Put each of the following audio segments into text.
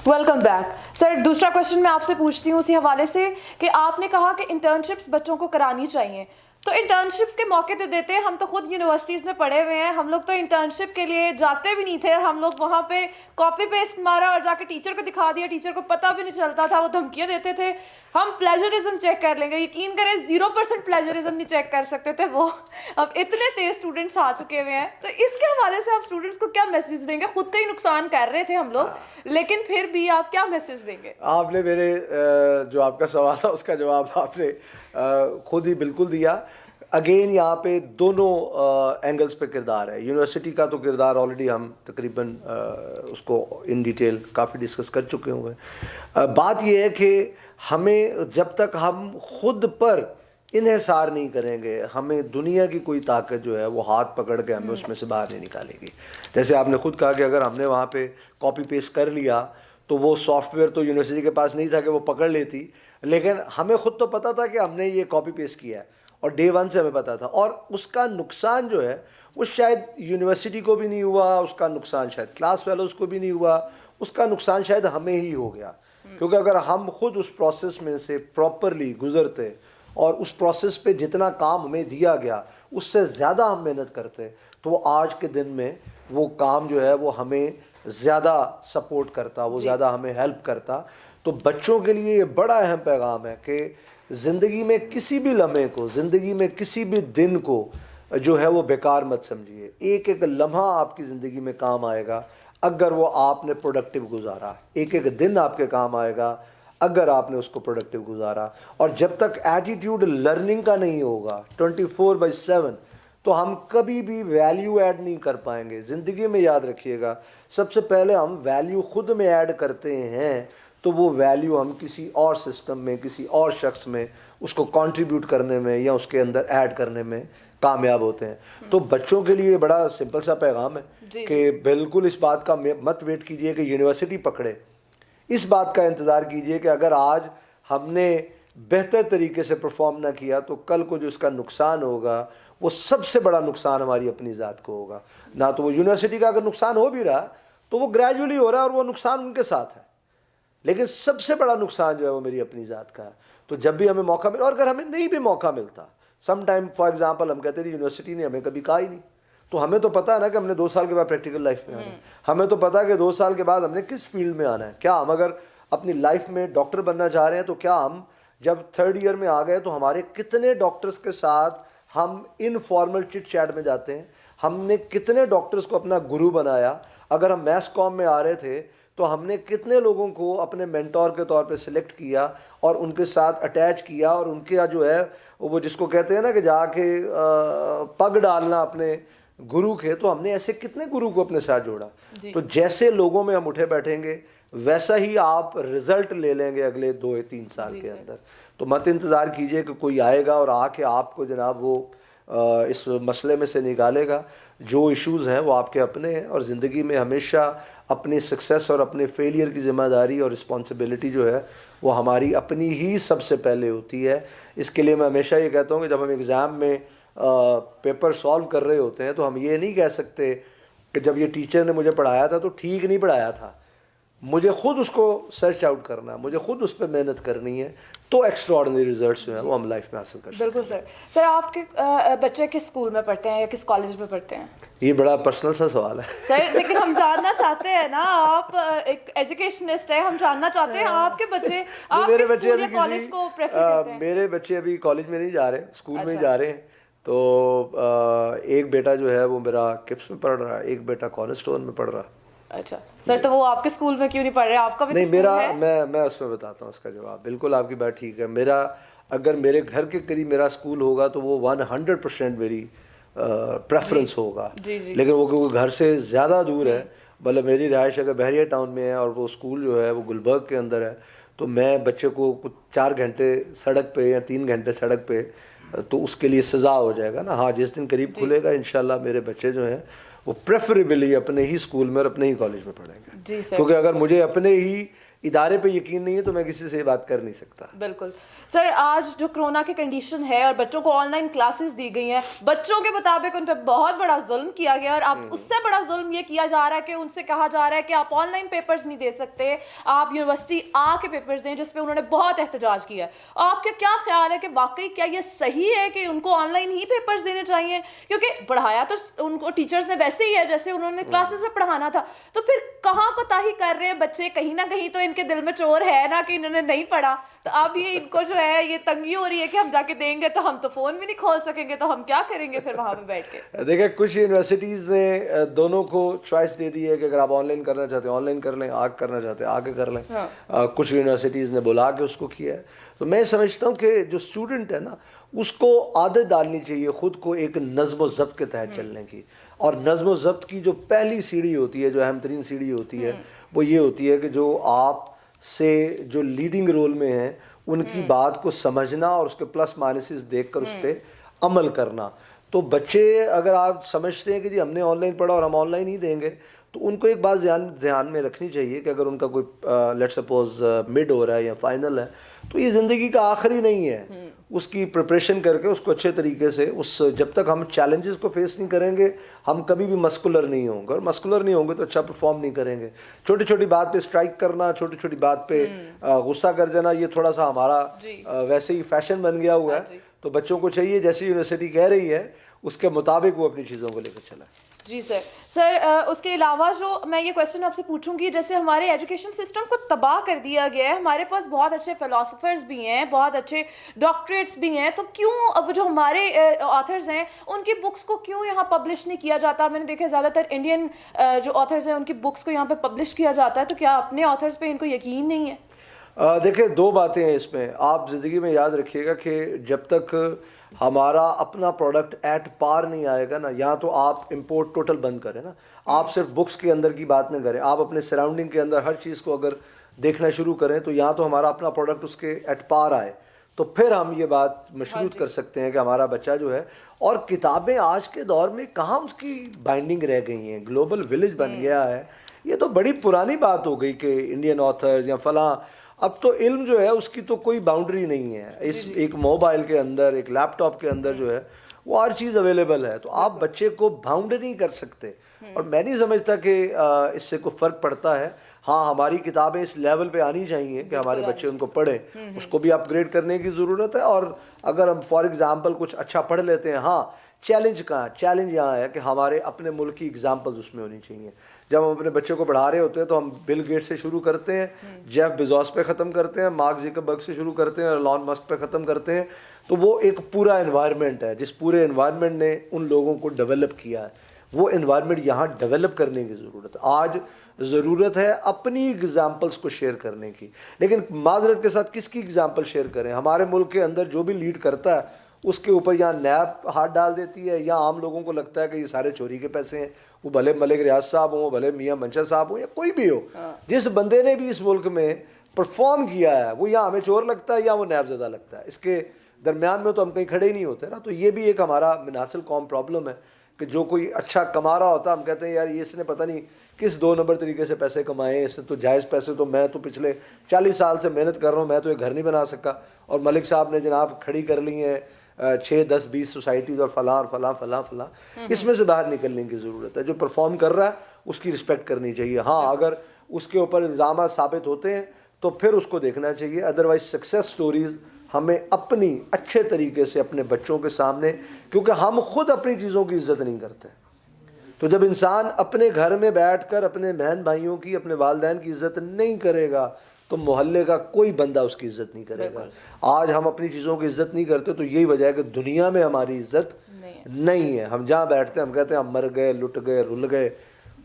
Welcome back sir. दूसरा question मैं आपसे पूछती हूँ उसी हवाले से कि आपने कहा कि इंटर्नशिप्स बच्चों को करानी चाहिए, तो इंटर्नशिप्स के मौके तो देते हैं। हम तो खुद यूनिवर्सिटीज़ में पढ़े हुए हैं, हम लोग तो इंटर्नशिप के लिए जाते भी नहीं थे। हम लोग वहाँ पे कॉपी पेस्ट मारा और जाके टीचर को दिखा दिया, टीचर को पता भी नहीं चलता था, वो धमकियाँ देते थे। हम प्लेजरिज्म चेक कर लेंगे, यकीन करें 0% प्लेजरिज्म नहीं चेक कर सकते थे वो। अब इतने तेज स्टूडेंट्स आ चुके हुए हैं, तो इसके हवाले से आप स्टूडेंट्स को क्या मैसेज देंगे? खुद का ही नुकसान कर रहे थे हम लोग, लेकिन फिर भी आप क्या मैसेज देंगे? आपने मेरे जो आपका सवाल था उसका जवाब आपने खुद ही बिल्कुल दिया। अगेन यहाँ पे दोनों एंगल्स पे किरदार है। यूनिवर्सिटी का तो किरदार ऑलरेडी हम तकरीबन उसको इन डिटेल काफ़ी डिस्कस कर चुके हुए हैं। बात ये है कि हमें जब तक हम खुद पर इन्हिसार नहीं करेंगे, हमें दुनिया की कोई ताकत जो है वो हाथ पकड़ के हमें उसमें से बाहर नहीं निकालेगी। जैसे आपने खुद कहा कि अगर हमने वहाँ पे कॉपी पेस्ट कर लिया तो वो सॉफ्टवेयर तो यूनिवर्सिटी के पास नहीं था कि वो पकड़ लेती, लेकिन हमें खुद तो पता था कि हमने ये कॉपी पेस्ट किया है और डे 1 से हमें पता था। और उसका नुकसान जो है वो शायद यूनिवर्सिटी को भी नहीं हुआ, उसका नुकसान शायद क्लास फेलोज़ को भी नहीं हुआ, उसका नुकसान शायद हमें ही हो गया। क्योंकि अगर हम खुद उस प्रोसेस में से प्रॉपरली गुजरते और उस प्रोसेस पे जितना काम हमें दिया गया उससे ज़्यादा हम मेहनत करते, तो वो आज के दिन में वो काम जो है वो हमें ज़्यादा सपोर्ट करता, वो ज़्यादा हमें हेल्प करता। तो बच्चों के लिए ये बड़ा अहम पैगाम है कि ज़िंदगी में किसी भी लम्हे को, ज़िंदगी में किसी भी दिन को जो है वो बेकार मत समझिए। एक एक लम्हा आपकी ज़िंदगी में काम आएगा अगर वो आपने प्रोडक्टिव गुजारा। एक एक दिन आपके काम आएगा अगर आपने उसको प्रोडक्टिव गुजारा। और जब तक एटीट्यूड लर्निंग का नहीं होगा 24/7, तो हम कभी भी वैल्यू ऐड नहीं कर पाएंगे। ज़िंदगी में याद रखिएगा, सबसे पहले हम वैल्यू खुद में ऐड करते हैं तो वो वैल्यू हम किसी और सिस्टम में, किसी और शख्स में उसको कंट्रीब्यूट करने में या उसके अंदर ऐड करने में कामयाब होते हैं। तो बच्चों के लिए बड़ा सिंपल सा पैगाम है कि बिल्कुल इस बात का मत वेट कीजिए कि यूनिवर्सिटी पकड़े। इस बात का इंतज़ार कीजिए कि अगर आज हमने बेहतर तरीके से परफॉर्म ना किया तो कल को जो इसका नुकसान होगा वो सबसे बड़ा नुकसान हमारी अपनी ज़ात को होगा। ना तो वो यूनिवर्सिटी का अगर नुकसान हो भी रहा तो वो ग्रेजुअली हो रहा है और वो नुकसान उनके साथ है, लेकिन सबसे बड़ा नुकसान जो है वो मेरी अपनी ज़ात का है। तो जब भी हमें मौका मिला, और अगर हमें नहीं भी मौका मिलता, सम टाइम फॉर एग्जांपल हम कहते हैं यूनिवर्सिटी ने हमें कभी कहा ही नहीं, तो हमें तो पता है ना कि हमने 2 साल के बाद प्रैक्टिकल लाइफ में आना है। हमें तो पता है कि 2 साल के बाद हमने किस फील्ड में आना है। क्या हम अगर अपनी लाइफ में डॉक्टर बनना चाह रहे हैं तो क्या हम जब 3rd ईयर में आ गए तो हमारे कितने डॉक्टर्स के साथ हम इनफॉर्मल चिट चैट में जाते हैं, हमने कितने डॉक्टर्स को अपना गुरु बनाया। अगर हम मैस कॉम में आ रहे थे तो हमने कितने लोगों को अपने मेंटोर के तौर पे सिलेक्ट किया और उनके साथ अटैच किया, और उनके जो है वो जिसको कहते हैं ना कि जाके पग डालना अपने गुरु के, तो हमने ऐसे कितने गुरु को अपने साथ जोड़ा। तो जैसे लोगों में हम उठे बैठेंगे वैसा ही आप रिजल्ट ले लेंगे अगले 2-3 साल के अंदर। तो मत इंतज़ार कीजिए कि कोई आएगा और आके आपको जनाब वो इस मसले में से निकालेगा। जो इश्यूज़ हैं वो आपके अपने हैं, और ज़िंदगी में हमेशा अपनी सक्सेस और अपने फेलियर की ज़िम्मेदारी और रिस्पॉन्सिबिलिटी जो है वो हमारी अपनी ही सबसे पहले होती है। इसके लिए मैं हमेशा ये कहता हूँ कि जब हम एग्ज़ाम में पेपर सॉल्व कर रहे होते हैं तो हम ये नहीं कह सकते कि जब ये टीचर ने मुझे पढ़ाया था तो ठीक नहीं पढ़ाया था, मुझे खुद उसको सर्च आउट करना है, मुझे खुद उस पर मेहनत करनी है, तो एक्स्ट्राऑर्डिनरी रिजल्ट्स जो हैं वो हम लाइफ में हासिल कर सकते हैं। बिल्कुल सर। सर आपके बच्चे किस स्कूल में पढ़ते हैं या किस कॉलेज में पढ़ते हैं? ये बड़ा पर्सनल सा सवाल है सर, लेकिन हम जानना चाहते हैं ना, आप एक एजुकेशनिस्ट है, हम जानना चाहते हैं आपके बच्चे मेरे बच्चे अभी कॉलेज को प्रेफर करते हैं? मेरे बच्चे अभी कॉलेज में नहीं जा रहे, स्कूल में ही जा रहे हैं। तो एक बेटा जो है वो मेरा किप्स में पढ़ रहा है, एक बेटा कॉर्नरस्टोन में पढ़ रहा है। अच्छा सर, तो वो आपके स्कूल में क्यों नहीं पढ़ रहे? आपका भी नहीं, तो मेरा स्कूल है? मैं उसमें बताता हूँ उसका जवाब। बिल्कुल आपकी बात ठीक है। मेरा अगर मेरे घर के करीब मेरा स्कूल होगा तो वो 100% मेरी प्रेफरेंस होगा, लेकिन वो क्योंकि घर से ज़्यादा दूर है, मतलब मेरी रिहाइश अगर बहरिया टाउन में है और वो स्कूल जो है वो गुलबर्ग के अंदर है, तो मैं बच्चे को कुछ 4 घंटे सड़क पे या 3 घंटे सड़क पे, तो उसके लिए सज़ा हो जाएगा ना। हाँ, जिस दिन करीब खुलेगा इंशाल्लाह मेरे बच्चे जो हैं वो प्रेफरेबली अपने ही स्कूल में और अपने ही कॉलेज में पढ़ेंगे। क्योंकि अगर मुझे अपने ही ادارے پہ یقین نہیں ہے تو میں کسی سے یہ بات کر نہیں سکتا. بالکل سر, آج جو کرونا کی کنڈیشن ہے اور بچوں کو آن لائن کلاسز دی گئی ہیں, بچوں کے مطابق ان پہ بہت بڑا ظلم کیا گیا, اور اب اس سے بڑا ظلم یہ کیا جا رہا ہے کہ ان سے کہا جا رہا ہے کہ آپ آن لائن پیپرز نہیں دے سکتے, آپ یونیورسٹی آ کے پیپرز دیں, جس پہ انہوں نے بہت احتجاج کیا ہے. آپ کا کیا خیال ہے کہ واقعی کیا یہ صحیح ہے کہ ان کو آن لائن ہی پیپرز دینے چاہیے, کیونکہ پڑھایا تو ان کو ٹیچرز نے ویسے ہی ہے جیسے انہوں نے کلاسز میں پڑھانا تھا, تو پھر کہاں کوتاہی کر رہے ہیں بچے؟ کہیں نہ کہیں تو ان کے دل میں چور ہے نا کہ انہوں نے نہیں پڑھا, تو اب یہ ان کو جو ہے یہ تنگی ہو رہی ہے کہ ہم جا کے دیں گے تو ہم تو فون بھی نہیں کھول سکیں گے, تو ہم کیا کریں گے پھر وہاں پہ بیٹھ کے؟ دیکھیں کچھ یونیورسٹیز نے دونوں کو چوائس دے دی ہے کہ اگر آپ آن لائن کرنا چاہتے ہیں آن لائن کر لیں, آگ کرنا چاہتے ہیں آگے کر لیں. کچھ یونیورسٹیز نے بلا کے اس کو کیا ہے. تو میں سمجھتا ہوں کہ جو اسٹوڈنٹ ہے نا اس کو عادت ڈالنی چاہیے خود کو ایک نظم و ضبط کے تحت چلنے کی, اور نظم و ضبط کی جو پہلی سیڑھی ہوتی ہے, جو اہم ترین سیڑھی ہوتی ہے, وہ یہ ہوتی ہے کہ جو آپ سے جو لیڈنگ رول میں ہیں ان کی بات کو سمجھنا اور اس کے پلس مائنسز دیکھ کر اس پہ عمل کرنا. تو بچے اگر آپ سمجھتے ہیں کہ جی ہم نے آن لائن پڑھا اور ہم آن لائن ہی دیں گے, تو ان کو ایک بات دھیان میں رکھنی چاہیے کہ اگر ان کا کوئی لیٹ سپوز مڈ ہو رہا ہے یا فائنل ہے, تو یہ زندگی کا آخری نہیں ہے. اس کی پریپریشن کر کے اس کو اچھے طریقے سے جب تک ہم چیلنجز کو فیس نہیں کریں گے ہم کبھی بھی مسکولر نہیں ہوں گے, اور مسکولر نہیں ہوں گے تو اچھا پرفارم نہیں کریں گے. چھوٹی چھوٹی بات پہ اسٹرائک کرنا, چھوٹی چھوٹی بات پہ غصہ کر جانا, یہ تھوڑا سا ہمارا ویسے ہی فیشن بن گیا ہوا ہے. تو بچوں کو چاہیے جیسی یونیورسٹی کہہ رہی ہے اس کے مطابق وہ اپنی چیزوں کو لے کر چلائیں. جی سر, اس کے علاوہ جو میں یہ کویشچن آپ سے پوچھوں گی, جیسے ہمارے ایجوکیشن سسٹم کو تباہ کر دیا گیا ہے, ہمارے پاس بہت اچھے فلاسفرز بھی ہیں, بہت اچھے ڈاکٹریٹس بھی ہیں, تو کیوں اب جو ہمارے آتھرز ہیں ان کی بکس کو کیوں یہاں پبلش نہیں کیا جاتا؟ میں نے دیکھا زیادہ تر انڈین جو آتھرز ہیں ان کی بکس کو یہاں پہ پبلش کیا جاتا ہے, تو کیا اپنے آتھرز پہ ان کو یقین نہیں ہے؟ دیکھیں دو باتیں ہیں اس میں. آپ زندگی میں یاد رکھیے گا کہ جب تک ہمارا اپنا پروڈکٹ ایٹ پار نہیں آئے گا نا, یا تو آپ امپورٹ ٹوٹل بند کریں نا, آپ صرف بکس کے اندر کی بات نہ کریں, آپ اپنے سراؤنڈنگ کے اندر ہر چیز کو اگر دیکھنا شروع کریں, تو یا تو ہمارا اپنا پروڈکٹ اس کے ایٹ پار آئے, تو پھر ہم یہ بات مشروط کر سکتے ہیں کہ ہمارا بچہ جو ہے. اور کتابیں آج کے دور میں کہاں اس کی بائنڈنگ رہ گئی ہیں, گلوبل ولیج بن گیا ہے. یہ تو بڑی پرانی بات ہو گئی کہ انڈین آتھرز یا فلاں. اب تو علم جو ہے اس کی تو کوئی باؤنڈری نہیں ہے. اس ایک موبائل کے اندر, ایک لیپ ٹاپ کے اندر جو ہے وہ ہر چیز اویلیبل ہے. تو آپ بچے کو باؤنڈ نہیں کر سکتے, اور میں نہیں سمجھتا کہ اس سے کوئی فرق پڑتا ہے. ہاں ہماری کتابیں اس لیول پہ آنی چاہیے کہ ہمارے بچے ان کو پڑھیں, اس کو بھی اپ گریڈ کرنے کی ضرورت ہے. اور اگر ہم فار ایگزامپل کچھ اچھا پڑھ لیتے ہیں, ہاں چیلنج کہاں ہے؟ چیلنج یہاں ہے کہ ہمارے اپنے ملک کی ایگزامپلز اس میں ہونی چاہیے. جب ہم اپنے بچوں کو پڑھا رہے ہوتے ہیں تو ہم بل گیٹ سے شروع کرتے ہیں, جیف بیزوس پہ ختم کرتے ہیں, مارک زکربرگ سے شروع کرتے ہیں, اور ایلان مسک پہ ختم کرتے ہیں. تو وہ ایک پورا انوائرمنٹ ہے, جس پورے انوائرمنٹ نے ان لوگوں کو ڈیولپ کیا ہے. وہ انوائرمنٹ یہاں ڈیولپ کرنے کی ضرورت ہے. آج ضرورت ہے اپنی ایگزامپلس کو شیئر کرنے کی, لیکن معذرت کے ساتھ کس کی ایگزامپل شیئر کریں؟ ہمارے ملک کے اندر جو بھی لیڈ کرتا ہے اس کے اوپر یا نیب ہاتھ ڈال دیتی ہے, یا عام لوگوں کو لگتا ہے کہ یہ سارے چوری کے پیسے ہیں. وہ بھلے ملک ریاض صاحب ہوں, بھلے میاں منشا صاحب ہوں, یا کوئی بھی ہو, جس بندے نے بھی اس ملک میں پرفارم کیا ہے وہ یا ہمیں چور لگتا ہے یا وہ نیب زدہ لگتا ہے. اس کے درمیان میں تو ہم کہیں کھڑے ہی نہیں ہوتے نا. تو یہ بھی ایک ہمارا منحصل قوم پرابلم ہے کہ جو کوئی اچھا کما رہا ہوتا ہم کہتے ہیں یار یہ اس نے پتہ نہیں کس 2 نمبر طریقے سے پیسے کمائے, اس سے تو جائز پیسے, تو میں تو پچھلے 40 سال سے محنت کر رہا ہوں, میں تو یہ گھر نہیں بنا سکا, اور ملک صاحب نے جناب کھڑی کر لی ہیں 6 10 20 سوسائٹیز اور فلاں اور فلاں فلاں فلاں. اس میں سے باہر نکلنے کی ضرورت ہے. جو پرفارم کر رہا ہے اس کی رسپیکٹ کرنی چاہیے. ہاں اگر اس کے اوپر الزامات ثابت ہوتے ہیں تو پھر اس کو دیکھنا چاہیے. ادروائز سکسیس سٹوریز ہمیں اپنی اچھے طریقے سے اپنے بچوں کے سامنے, کیونکہ ہم خود اپنی چیزوں کی عزت نہیں کرتے. تو جب انسان اپنے گھر میں بیٹھ کر اپنے بہن بھائیوں کی, اپنے والدین کی عزت نہیں کرے گا تو محلے کا کوئی بندہ اس کی عزت نہیں کرے گا. آج ہم اپنی چیزوں کی عزت نہیں کرتے تو یہی وجہ ہے کہ دنیا میں ہماری عزت نہیں ہے. ہم جہاں بیٹھتے ہیں ہم کہتے ہیں ہم مر گئے, لٹ گئے, رل گئے,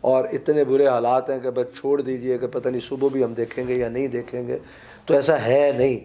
اور اتنے برے حالات ہیں کہ بس چھوڑ دیجئے کہ پتہ نہیں صبح بھی ہم دیکھیں گے یا نہیں دیکھیں گے. تو ایسا ہے نہیں.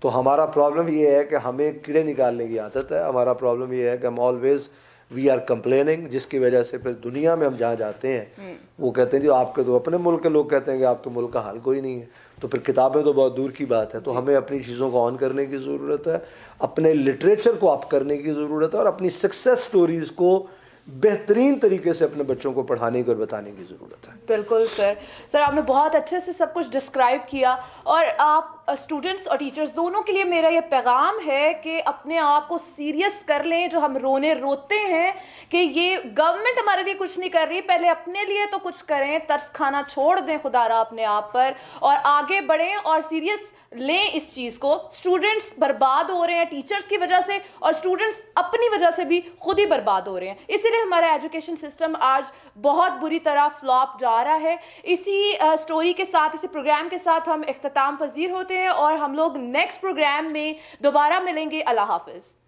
تو ہمارا پرابلم یہ ہے کہ ہمیں کیڑے نکالنے کی عادت ہے. ہمارا پرابلم یہ ہے کہ ہم آلویز وی آر کمپلیننگ, جس کی وجہ سے پھر دنیا میں ہم جہاں جاتے ہیں وہ کہتے ہیں جی آپ کے تو اپنے ملک کے لوگ کہتے ہیں کہ آپ کے ملک کا حال کوئی نہیں ہے. تو پھر کتابیں تو بہت دور کی بات ہے. تو ہمیں اپنی چیزوں کو آن کرنے کی ضرورت ہے, اپنے لٹریچر کو اپ کرنے کی ضرورت ہے, اور اپنی سکسیس سٹوریز کو बेहतरीन तरीके से अपने बच्चों को पढ़ाने की और बताने की ज़रूरत है। बिल्कुल सर आपने बहुत अच्छे से सब कुछ डिस्क्राइब किया, और आप स्टूडेंट्स और टीचर्स दोनों के लिए मेरा ये पैगाम है कि अपने आप को सीरियस कर लें। जो हम रोते हैं कि ये गवर्नमेंट हमारे लिए कुछ नहीं कर रही, पहले अपने लिए तो कुछ करें, तरस खाना छोड़ दें खुदारा अपने आप पर और आगे बढ़ें और सीरियस लें इस चीज़ को। स्टूडेंट्स बर्बाद हो रहे हैं टीचर्स की वजह से, और स्टूडेंट्स अपनी वजह से भी खुद ही बर्बाद हो रहे हैं। इसीलिए हमारा एजुकेशन सिस्टम आज बहुत बुरी तरह फ्लॉप जा रहा है। इसी स्टोरी के साथ, इसी प्रोग्राम के साथ हम इख्तिताम पजीर होते हैं और हम लोग नेक्स्ट प्रोग्राम में दोबारा मिलेंगे। अल्लाह हाफिज़।